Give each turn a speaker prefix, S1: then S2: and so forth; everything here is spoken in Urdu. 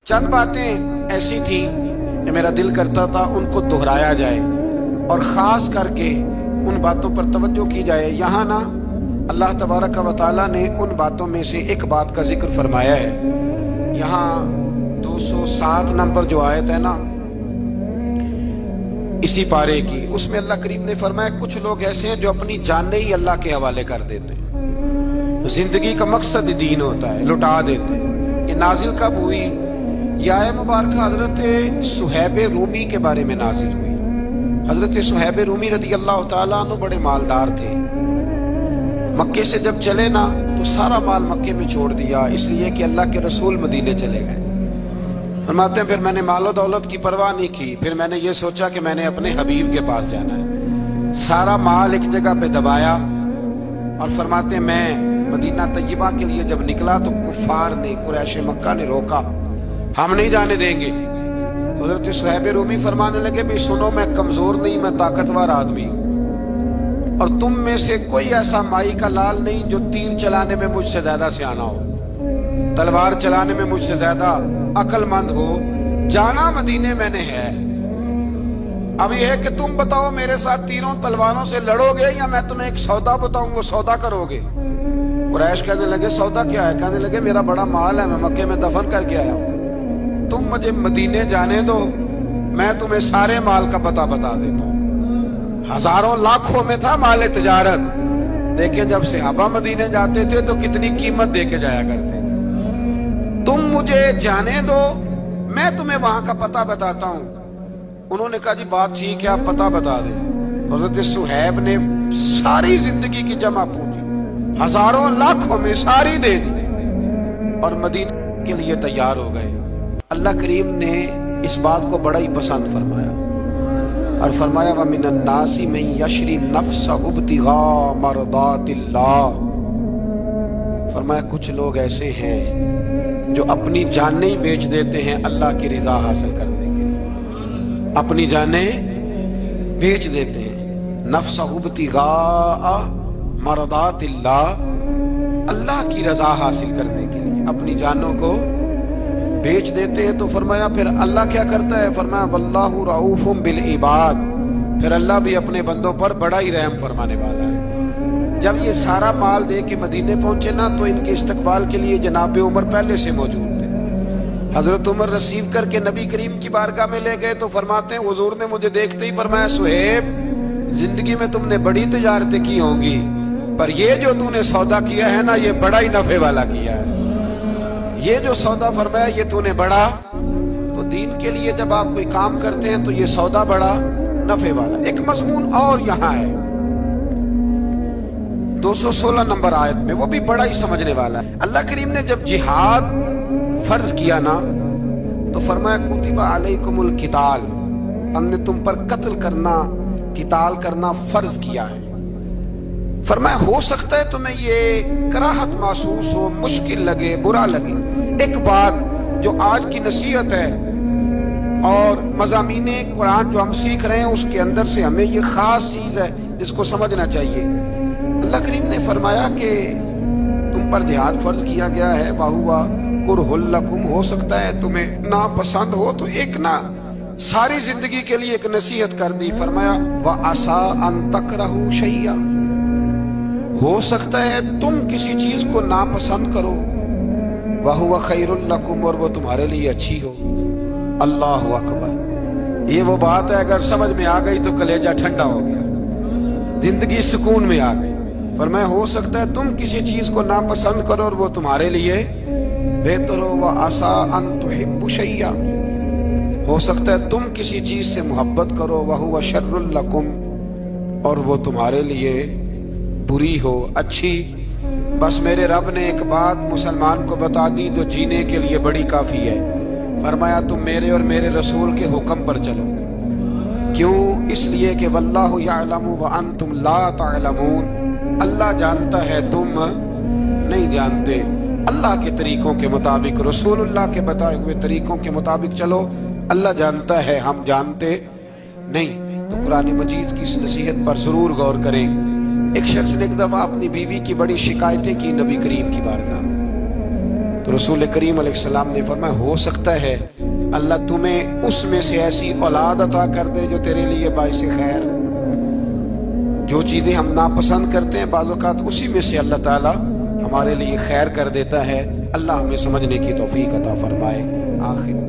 S1: چند باتیں ایسی تھیں کہ میرا دل کرتا تھا ان کو دہرایا جائے اور خاص کر کے ان باتوں پر توجہ کی جائے۔ یہاں نا اللہ تبارک و تعالیٰ نے ان باتوں میں سے ایک بات کا ذکر فرمایا ہے۔ یہاں 207 نمبر جو آیت ہے نا اسی پارے کی، اس میں اللہ کریم نے فرمایا کچھ لوگ ایسے ہیں جو اپنی جانیں ہی اللہ کے حوالے کر دیتے ہیں، زندگی کا مقصد دین ہوتا ہے، لٹا دیتے ہیں۔ یہ نازل کب ہوئی؟ یہ آیت مبارکہ حضرت صہیب رومی کے بارے میں نازل ہوئی۔ حضرت صہیب رومی رضی اللہ تعالیٰ عنہ بڑے مالدار تھے۔ مکے سے جب چلے نا تو سارا مال مکے میں چھوڑ دیا، اس لیے کہ اللہ کے رسول مدینے چلے گئے۔ فرماتے ہیں پھر میں نے مال و دولت کی پرواہ نہیں کی، پھر میں نے یہ سوچا کہ میں نے اپنے حبیب کے پاس جانا ہے۔ سارا مال ایک جگہ پہ دبایا اور فرماتے ہیں میں مدینہ طیبہ کے لیے جب نکلا تو کفار نے، قریش مکہ نے روکا، ہم نہیں جانے دیں گے۔ تو حضرت صہیب رومی فرمانے لگے بھی سنو، میں کمزور نہیں، میں طاقتور آدمی ہوں، اور تم میں سے کوئی ایسا مائی کا لال نہیں جو تیر چلانے میں مجھ سے زیادہ سیانا ہو، تلوار چلانے میں مجھ سے زیادہ عقل مند ہو۔ جانا مدینے میں نے ہے، اب یہ ہے کہ تم بتاؤ میرے ساتھ تیروں تلواروں سے لڑو گے یا میں تمہیں ایک سودا بتاؤں، وہ سودا کرو گے؟ قریش کہنے لگے سودا کیا ہے؟ کہنے لگے میرا بڑا مال ہے، میں مکے میں دفن کر کے آیا ہوں، تم مجھے مدینے جانے دو، میں تمہیں سارے مال کا پتہ بتا دیتا ہوں۔ ہزاروں لاکھوں میں تھا مال تجارت، دیکھیں جب صحابہ مدینے جاتے تھے تو کتنی قیمت دے کے جایا کرتے تھے۔ تم مجھے جانے دو، میں تمہیں وہاں کا پتہ بتاتا ہوں۔ انہوں نے کہا جی بات ٹھیک ہے، آپ پتہ بتا دیں۔ حضرت صہیب نے ساری زندگی کی جمع پونجی ہزاروں لاکھوں میں ساری دے دی اور مدینے کے لیے تیار ہو گئے۔ اللہ کریم نے اس بات کو بڑا ہی پسند فرمایا اور فرمایا وَمِنَ النَّاسِ مَن يَشْرِي نَفْسَهُ ابْتِغَاءَ مَرْضَاتِ اللَّهِ، فرمایا کچھ لوگ ایسے ہیں جو اپنی جانیں ہی بیچ دیتے ہیں اللہ کی رضا حاصل کرنے کے لیے، اپنی جانیں بیچ دیتے ہیں نَفْسَهُ ابْتِغَاءَ مَرْضَاتِ اللَّهِ، اللہ کی رضا حاصل کرنے کے لیے اپنی جانوں کو بیچ دیتے ہیں۔ تو فرمایا پھر اللہ کیا کرتا ہے؟ فرمایا واللہ رؤوف بالعباد، پھر اللہ بھی اپنے بندوں پر بڑا ہی رحم فرمانے والا ہے۔ جب یہ سارا مال دے کے مدینے پہنچے نا تو ان کے استقبال کے لیے جناب عمر پہلے سے موجود تھے۔ حضرت عمر رسیو کر کے نبی کریم کی بارگاہ میں لے گئے تو فرماتے ہیں حضور نے مجھے دیکھتے ہی فرمایا صہیب زندگی میں تم نے بڑی تجارتیں کی ہوں گی، پر یہ جو تم نے سودا کیا ہے نا یہ بڑا ہی نفع والا کیا ہے، یہ جو سودا فرمایا یہ تو نے بڑا۔ تو دین کے لیے جب آپ کوئی کام کرتے ہیں تو یہ سودا بڑا نفع والا۔ ایک مضمون اور یہاں ہے 216 نمبر آیت میں، وہ بھی بڑا ہی سمجھنے والا ہے۔ اللہ کریم نے جب جہاد فرض کیا نا تو فرمایا کتب علیکم القتال، ہم نے تم پر قتل کرنا، قتال کرنا فرض کیا ہے۔ فرمایا ہو سکتا ہے تمہیں یہ کراہت محسوس ہو، مشکل لگے، برا لگے۔ ایک بات جو آج کی نصیحت ہے اور مضامین قرآن جو ہم سیکھ رہے ہیں اس کے اندر سے ہمیں یہ خاص چیز ہے جس کو سمجھنا چاہیے۔ اللہ کریم نے فرمایا کہ تم پر جہاد فرض کیا گیا ہے، وَهُوَ كُرْهٌ لَكُمْ، ہو سکتا ہے تمہیں ناپسند ہو، تو ایک نہ ساری زندگی کے لیے ایک نصیحت کر دی۔ فرمایا وَعَسَىٰ أَن تَكْرَهُوا شَيْئًا، ہو سکتا ہے تم کسی چیز کو ناپسند کرو، وَهُوَ خَيْرٌ لَكُمْ، اور وہ تمہارے لیے اچھی ہو۔ اللہ اکبر، یہ وہ بات ہے اگر سمجھ میں آ گئی تو کلیجہ ٹھنڈا ہو گیا، زندگی سکون میں آ گئی۔ فرمایا ہو سکتا ہے تم کسی چیز کو ناپسند کرو اور وہ تمہارے لیے بہتر ہو۔ وَعَسَىٰ أَن تُحِبُّوا شَيْئًا، ہو سکتا ہے تم کسی چیز سے محبت کرو، وَهُوَ شَرٌّ لَكُمْ، اور وہ تمہارے لیے بری ہو، اچھی۔ بس میرے رب نے ایک بات مسلمان کو بتا دی جو جینے کے لیے بڑی کافی ہے۔ فرمایا تم میرے اور میرے رسول کے حکم پر چلو۔ کیوں؟ اس لیے کہ واللہ یعلم وانتم لا تعلمون، اللہ جانتا ہے تم نہیں جانتے۔ اللہ کے طریقوں کے مطابق، رسول اللہ کے بتائے ہوئے طریقوں کے مطابق چلو، اللہ جانتا ہے ہم جانتے نہیں۔ تو قرآن مجید کی اس نصیحت پر ضرور غور کریں۔ ایک شخص نے ایک دفعہ اپنی بیوی کی بڑی شکایتیں کی نبی کریم کی بارگاہ میں۔ تو رسول کریم علیہ السلام نے فرمایا ہو سکتا ہے اللہ تمہیں اس میں سے ایسی اولاد عطا کر دے جو تیرے لیے باعث خیر، جو چیزیں ہم ناپسند کرتے ہیں بعض اوقات اسی میں سے اللہ تعالیٰ ہمارے لیے خیر کر دیتا ہے۔ اللہ ہمیں سمجھنے کی توفیق عطا فرمائے۔ آخر